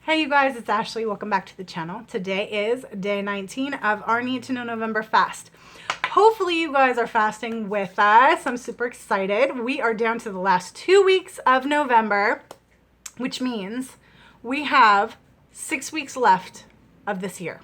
Hey you guys, it's Ashley. Welcome back to the channel. Today is day 19 of our Need to Know November fast. Hopefully you guys are fasting with us. I'm super excited. We are down to the last 2 weeks of November, which means we have 6 weeks left of this year.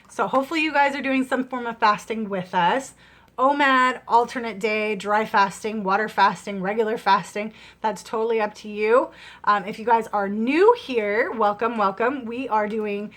So hopefully you guys are doing some form of fasting with us. OMAD, alternate day, dry fasting, water fasting, regular fasting. That's totally up to you. If you guys are new here, welcome, welcome. We are doing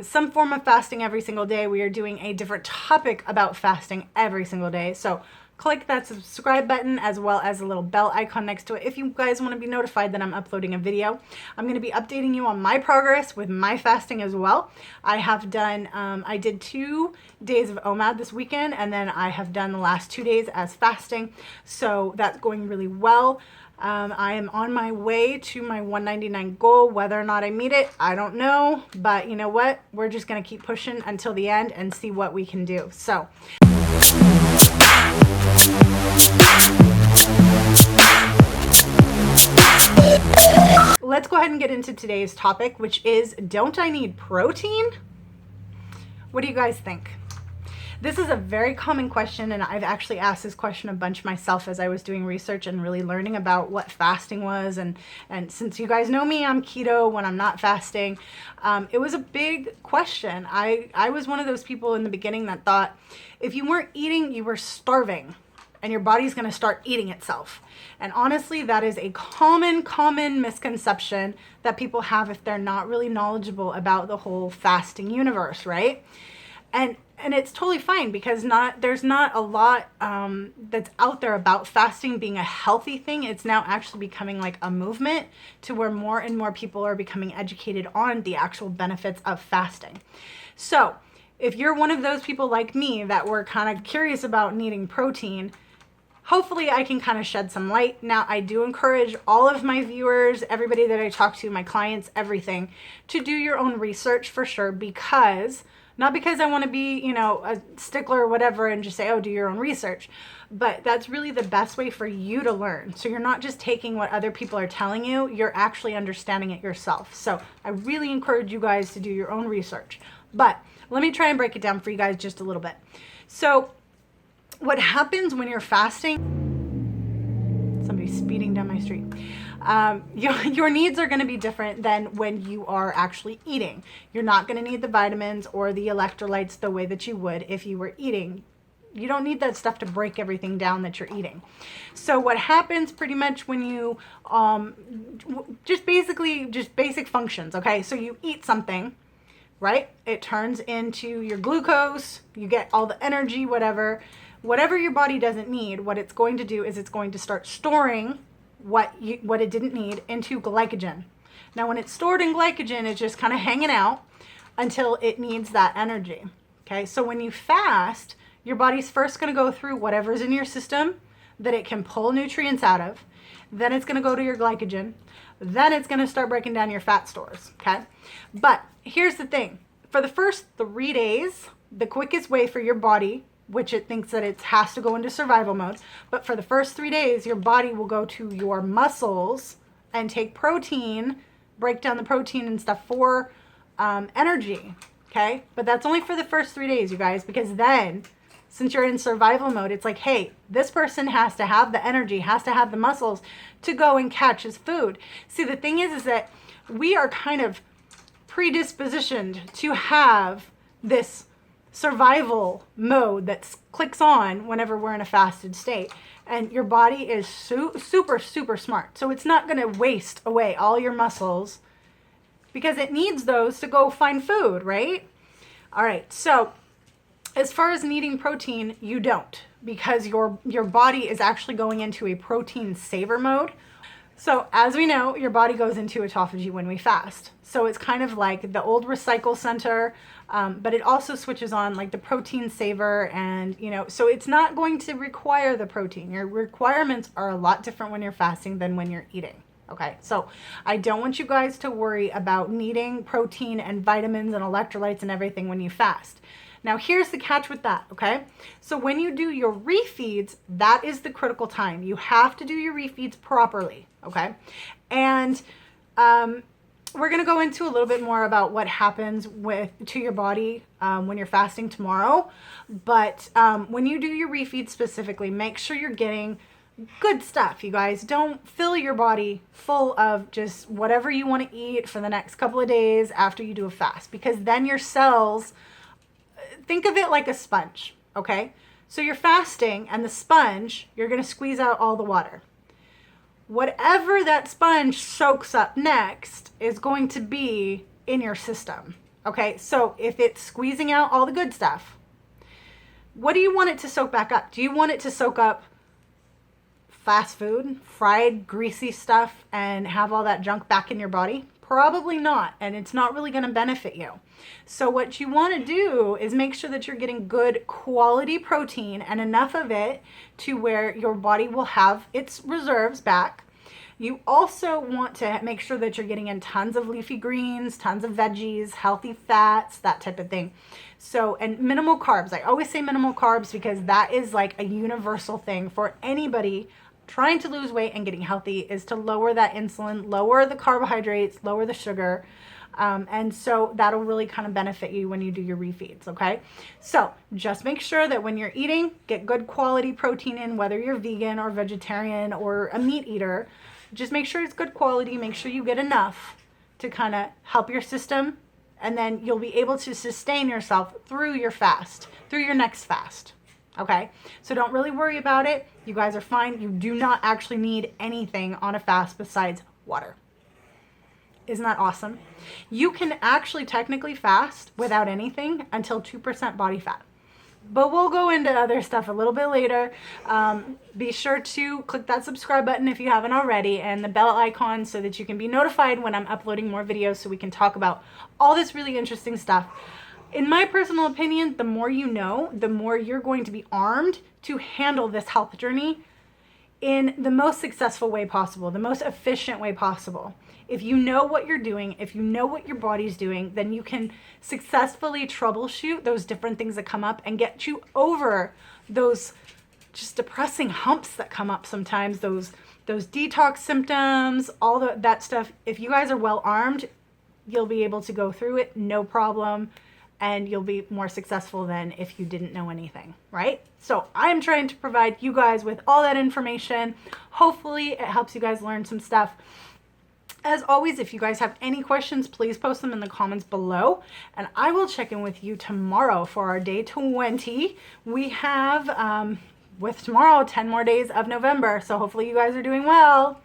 some form of fasting every single day. We are doing a different topic about fasting every single day. So click that subscribe button as well as a little bell icon next to it if you guys want to be notified that I'm uploading a video. I'm going to be updating you on my progress with my fasting as well. I have done, I did 2 days of OMAD this weekend, and then I have done the last 2 days as fasting. So that's going really well. I am on my way to my 199 goal. Whether or not I meet it, I don't know. But you know what? We're just going to keep pushing until the end and see what we can do. So let's go ahead and get into today's topic, which is, don't I need protein? What do you guys think? This is a very common question, and I've actually asked this question a bunch myself as I was doing research and really learning about what fasting was. And since you guys know me, I'm keto when I'm not fasting. It was a big question. I was one of those people in the beginning that thought if you weren't eating, you were starving, and your body's going to start eating itself. And honestly, that is a common misconception that people have if they're not really knowledgeable about the whole fasting universe, right? And it's totally fine, because there's not a lot that's out there about fasting being a healthy thing. It's now actually becoming like a movement to where more and more people are becoming educated on the actual benefits of fasting. So if you're one of those people like me that were kind of curious about needing protein, hopefully I can kind of shed some light. Now, I do encourage all of my viewers, everybody that I talk to, my clients, everything, to do your own research for sure, because not because I want to be, a stickler or whatever and just say, oh, do your own research. But that's really the best way for you to learn. So you're not just taking what other people are telling you, you're actually understanding it yourself. So I really encourage you guys to do your own research. But let me try and break it down for you guys just a little bit. So what happens when you're fasting? Somebody's speeding down my street. Your needs are going to be different than when you are actually eating. You're not going to need the vitamins or the electrolytes the way that you would if you were eating. You don't need that stuff to break everything down that you're eating. So what happens pretty much when you, just basic functions, okay? So you eat something, right? It turns into your glucose, you get all the energy, whatever your body doesn't need. What it's going to do is it's going to start storing what it didn't need into glycogen. Now, when it's stored in glycogen, it's just kind of hanging out until it needs that energy. Okay, so when you fast, your body's first going to go through whatever's in your system that it can pull nutrients out of. Then it's going to go to your glycogen. Then it's going to start breaking down your fat stores. Okay, but here's the thing: for the first 3 days, the quickest way for your body, which it thinks that it has to go into survival mode, but for the first 3 days, your body will go to your muscles and take protein, break down the protein and stuff for energy, okay? But that's only for the first 3 days, you guys, because then, since you're in survival mode, it's like, hey, this person has to have the energy, has to have the muscles to go and catch his food. See, the thing is that we are kind of predispositioned to have this survival mode that clicks on whenever we're in a fasted state, and your body is super smart, so it's not going to waste away all your muscles because it needs those to go find food, right? All right, so as far as needing protein, you don't, because your body is actually going into a protein saver mode. So as we know, your body goes into autophagy when we fast. So it's kind of like the old recycle center, but it also switches on like the protein saver, and so it's not going to require the protein. Your requirements are a lot different when you're fasting than when you're eating. Okay, so I don't want you guys to worry about needing protein and vitamins and electrolytes and everything when you fast. Now, here's the catch with that, okay? So when you do your refeeds, that is the critical time. You have to do your refeeds properly, okay? And we're going to go into a little bit more about what happens to your body when you're fasting tomorrow. But when you do your refeed specifically, make sure you're getting good stuff, you guys. Don't fill your body full of just whatever you want to eat for the next couple of days after you do a fast, because then your cells, think of it like a sponge, okay? So you're fasting, and the sponge, you're going to squeeze out all the water. Whatever that sponge soaks up next is going to be in your system, okay? So if it's squeezing out all the good stuff, what do you want it to soak back up? Do you want it to soak up fast food, fried, greasy stuff, and have all that junk back in your body? Probably not, and it's not really going to benefit you. So what you want to do is make sure that you're getting good quality protein and enough of it to where your body will have its reserves back. You also want to make sure that you're getting in tons of leafy greens, tons of veggies, healthy fats, that type of thing. So, and minimal carbs. I always say minimal carbs because that is like a universal thing for anybody trying to lose weight and getting healthy, is to lower that insulin, lower the carbohydrates, lower the sugar. And so that'll really kind of benefit you when you do your refeeds, okay? So just make sure that when you're eating, get good quality protein in, whether you're vegan or vegetarian or a meat eater. Just make sure it's good quality. Make sure you get enough to kind of help your system, and then you'll be able to sustain yourself through your fast, through your next fast. Okay, so don't really worry about it. You guys are fine. You do not actually need anything on a fast besides water. Isn't that awesome? You can actually technically fast without anything until 2% body fat. But we'll go into other stuff a little bit later. Be sure to click that subscribe button if you haven't already, and the bell icon so that you can be notified when I'm uploading more videos, so we can talk about all this really interesting stuff. In my personal opinion, the more you know, the more you're going to be armed to handle this health journey in the most successful way possible, the most efficient way possible. If you know what you're doing, if you know what your body's doing, then you can successfully troubleshoot those different things that come up and get you over those just depressing humps that come up sometimes, those detox symptoms, all that stuff. If you guys are well armed, you'll be able to go through it, no problem. And you'll be more successful than if you didn't know anything, right? So I'm trying to provide you guys with all that information. Hopefully it helps you guys learn some stuff. As always, if you guys have any questions, please post them in the comments below, and I will check in with you tomorrow for our day 20. We have, with tomorrow, 10 more days of November, so hopefully you guys are doing well.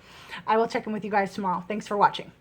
I will check in with you guys tomorrow. Thanks for watching.